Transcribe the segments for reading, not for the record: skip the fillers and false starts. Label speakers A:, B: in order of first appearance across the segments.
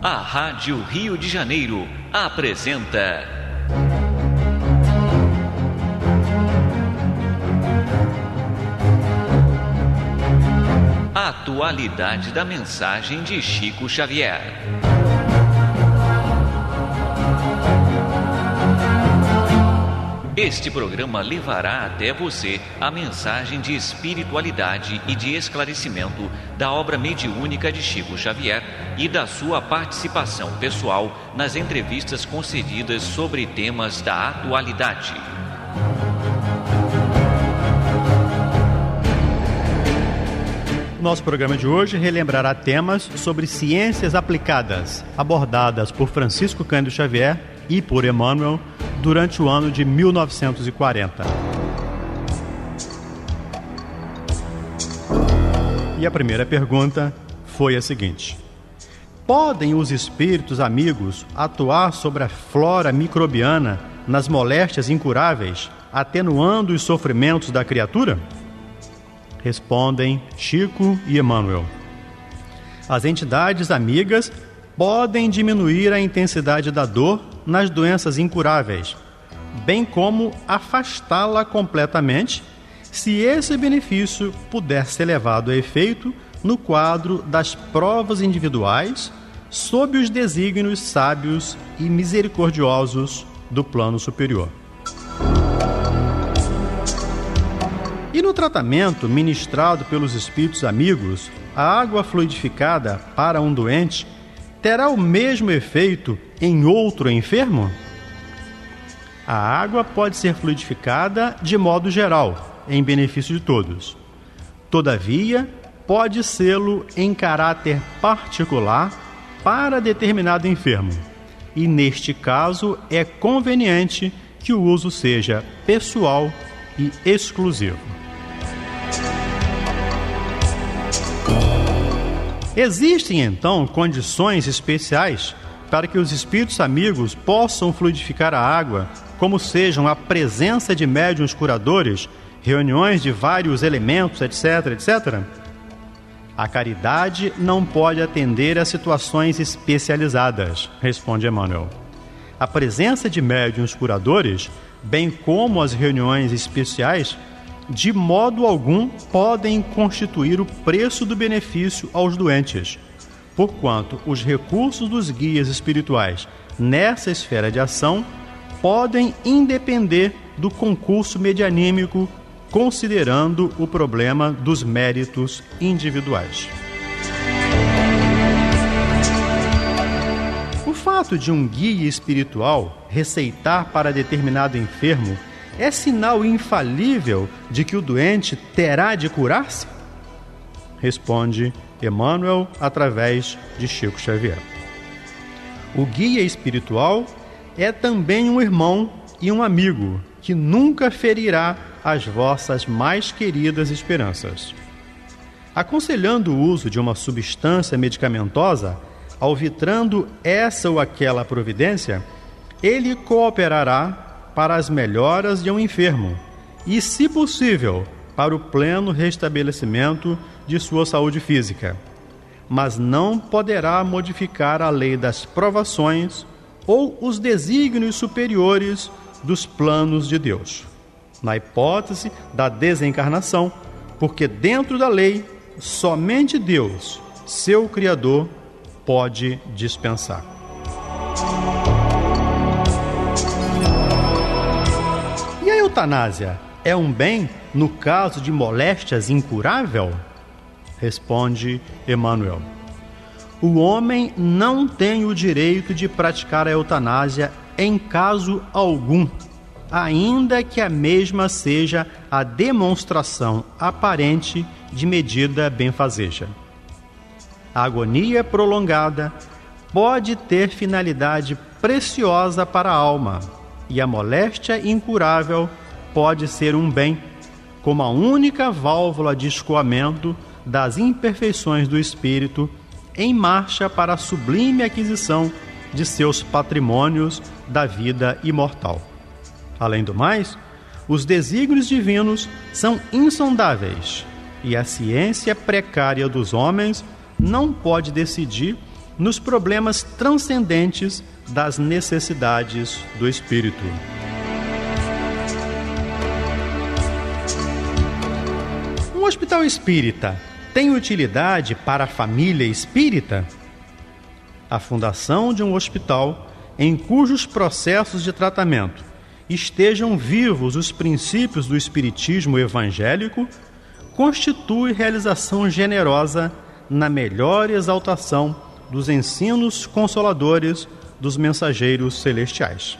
A: A Rádio Rio de Janeiro apresenta a atualidade da mensagem de Chico Xavier. Este programa levará até você a mensagem de espiritualidade e de esclarecimento da obra mediúnica de Chico Xavier e da sua participação pessoal nas entrevistas concedidas sobre temas da atualidade.
B: Nosso programa de hoje relembrará temas sobre ciências aplicadas, abordadas por Francisco Cândido Xavier e por Emmanuel durante o ano de 1940. E a primeira pergunta foi a seguinte: podem os espíritos amigos atuar sobre a flora microbiana nas moléstias incuráveis, atenuando os sofrimentos da criatura? Respondem Chico e Emmanuel. As entidades amigas podem diminuir a intensidade da dor nas doenças incuráveis, bem como afastá-la completamente, se esse benefício puder ser levado a efeito no quadro das provas individuais, sob os desígnios sábios e misericordiosos do plano superior. E no tratamento ministrado pelos espíritos amigos, a água fluidificada para um doente terá o mesmo efeito em outro enfermo? A água pode ser fluidificada de modo geral, em benefício de todos. Todavia, pode sê-lo em caráter particular para determinado enfermo. E neste caso, é conveniente que o uso seja pessoal e exclusivo. Existem, então, condições especiais para que os espíritos amigos possam fluidificar a água, como sejam a presença de médiuns curadores, reuniões de vários elementos, etc., etc.? A caridade não pode atender a situações especializadas, responde Emmanuel. A presença de médiuns curadores, bem como as reuniões especiais, de modo algum podem constituir o preço do benefício aos doentes, porquanto os recursos dos guias espirituais nessa esfera de ação podem independer do concurso medianímico, considerando o problema dos méritos individuais. O fato de um guia espiritual receitar para determinado enfermo é sinal infalível de que o doente terá de curar-se? Responde Emmanuel através de Chico Xavier. O guia espiritual é também um irmão e um amigo que nunca ferirá as vossas mais queridas esperanças. Aconselhando o uso de uma substância medicamentosa, alvitrando essa ou aquela providência, ele cooperará para as melhoras de um enfermo e, se possível, para o pleno restabelecimento de sua saúde física, mas não poderá modificar a lei das provações ou os desígnios superiores dos planos de Deus, na hipótese da desencarnação, porque dentro da lei, somente Deus, seu Criador, pode dispensar. E a eutanásia é um bem no caso de moléstias incurável? Responde Emmanuel. O homem não tem o direito de praticar a eutanásia em caso algum, ainda que a mesma seja a demonstração aparente de medida benfazeja. A agonia prolongada pode ter finalidade preciosa para a alma, e a moléstia incurável pode ser um bem, como a única válvula de escoamento das imperfeições do espírito em marcha para a sublime aquisição de seus patrimônios da vida imortal. Além do mais, os desígnios divinos são insondáveis e a ciência precária dos homens não pode decidir nos problemas transcendentes das necessidades do espírito. Um hospital espírita tem utilidade para a família espírita? A fundação de um hospital em cujos processos de tratamento estejam vivos os princípios do espiritismo evangélico constitui realização generosa na melhor exaltação dos ensinos consoladores dos mensageiros celestiais.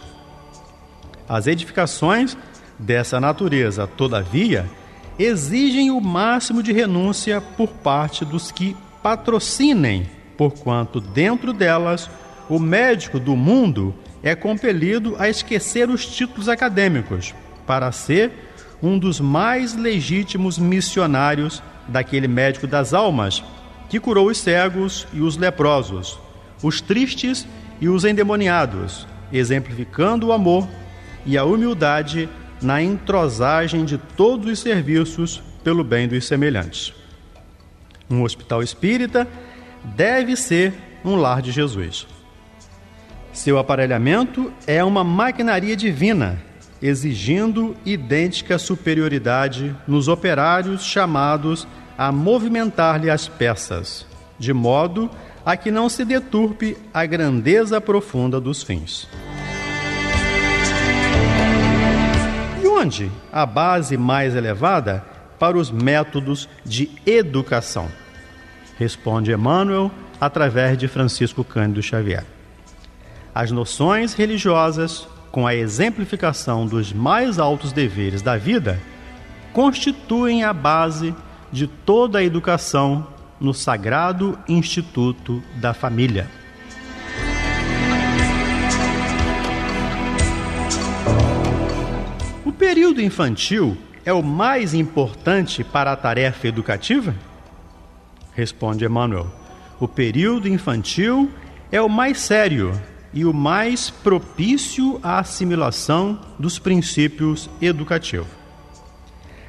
B: As edificações dessa natureza, todavia, exigem o máximo de renúncia por parte dos que patrocinem, porquanto dentro delas o médico do mundo é compelido a esquecer os títulos acadêmicos para ser um dos mais legítimos missionários daquele médico das almas que curou os cegos e os leprosos, os tristes e os endemoniados, exemplificando o amor e a humildade na entrosagem de todos os serviços pelo bem dos semelhantes. Um hospital espírita deve ser um lar de Jesus. Seu aparelhamento é uma maquinaria divina, exigindo idêntica superioridade nos operários chamados a movimentar-lhe as peças, de modo a que não se deturpe a grandeza profunda dos fins. E onde a base mais elevada para os métodos de educação? Responde Emmanuel através de Francisco Cândido Xavier. As noções religiosas, com a exemplificação dos mais altos deveres da vida, constituem a base de toda a educação no Sagrado Instituto da Família. O período infantil é o mais importante para a tarefa educativa? Responde Emmanuel. O período infantil é o mais sério e o mais propício à assimilação dos princípios educativos.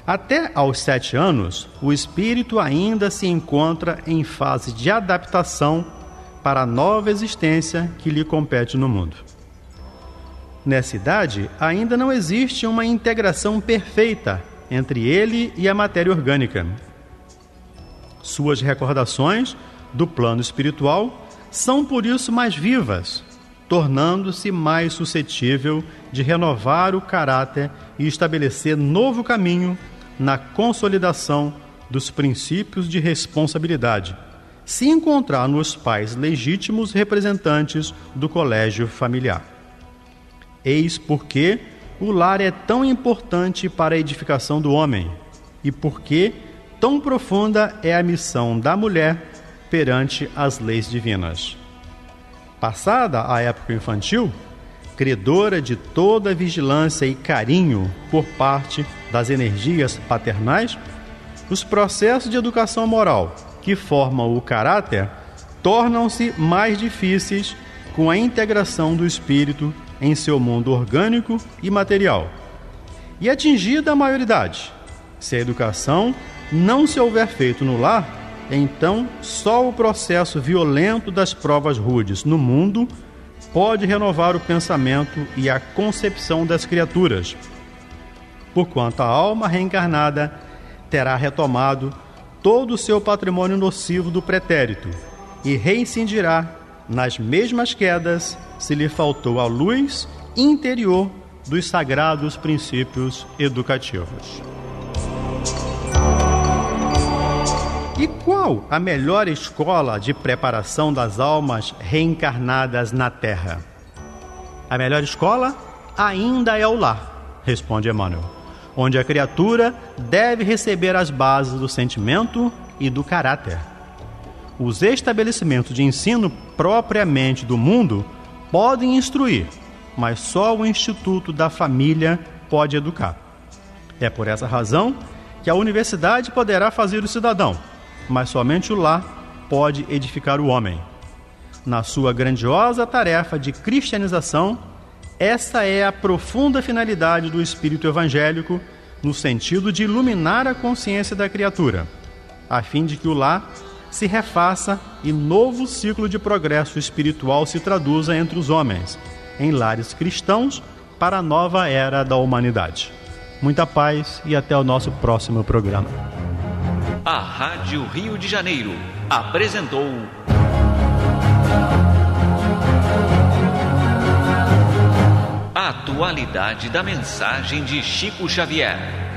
B: Até aos 7 anos, o espírito ainda se encontra em fase de adaptação para a nova existência que lhe compete no mundo. Nessa idade, ainda não existe uma integração perfeita entre ele e a matéria orgânica. Suas recordações do plano espiritual são por isso mais vivas, tornando-se mais suscetível de renovar o caráter e estabelecer novo caminho na consolidação dos princípios de responsabilidade, se encontrar nos pais legítimos representantes do colégio familiar. Eis porque o lar é tão importante para a edificação do homem e porque tão profunda é a missão da mulher perante as leis divinas. Passada a época infantil, credora de toda vigilância e carinho por parte das energias paternais, os processos de educação moral que formam o caráter tornam-se mais difíceis com a integração do espírito em seu mundo orgânico e material. E atingida a maioridade, se a educação não se houver feito no lar, então só o processo violento das provas rudes no mundo pode renovar o pensamento e a concepção das criaturas, porquanto a alma reencarnada terá retomado todo o seu patrimônio nocivo do pretérito e reincidirá nas mesmas quedas se lhe faltou a luz interior dos sagrados princípios educativos. E qual a melhor escola de preparação das almas reencarnadas na Terra? A melhor escola ainda é o lar, responde Emmanuel, onde a criatura deve receber as bases do sentimento e do caráter. Os estabelecimentos de ensino propriamente do mundo podem instruir, mas só o Instituto da Família pode educar. É por essa razão que a universidade poderá fazer o cidadão, mas somente o lar pode edificar o homem. Na sua grandiosa tarefa de cristianização, essa é a profunda finalidade do espírito evangélico, no sentido de iluminar a consciência da criatura, a fim de que o lar se refaça e novo ciclo de progresso espiritual se traduza entre os homens, em lares cristãos, para a nova era da humanidade. Muita paz e até o nosso próximo programa.
A: A Rádio Rio de Janeiro apresentou a atualidade da mensagem de Chico Xavier.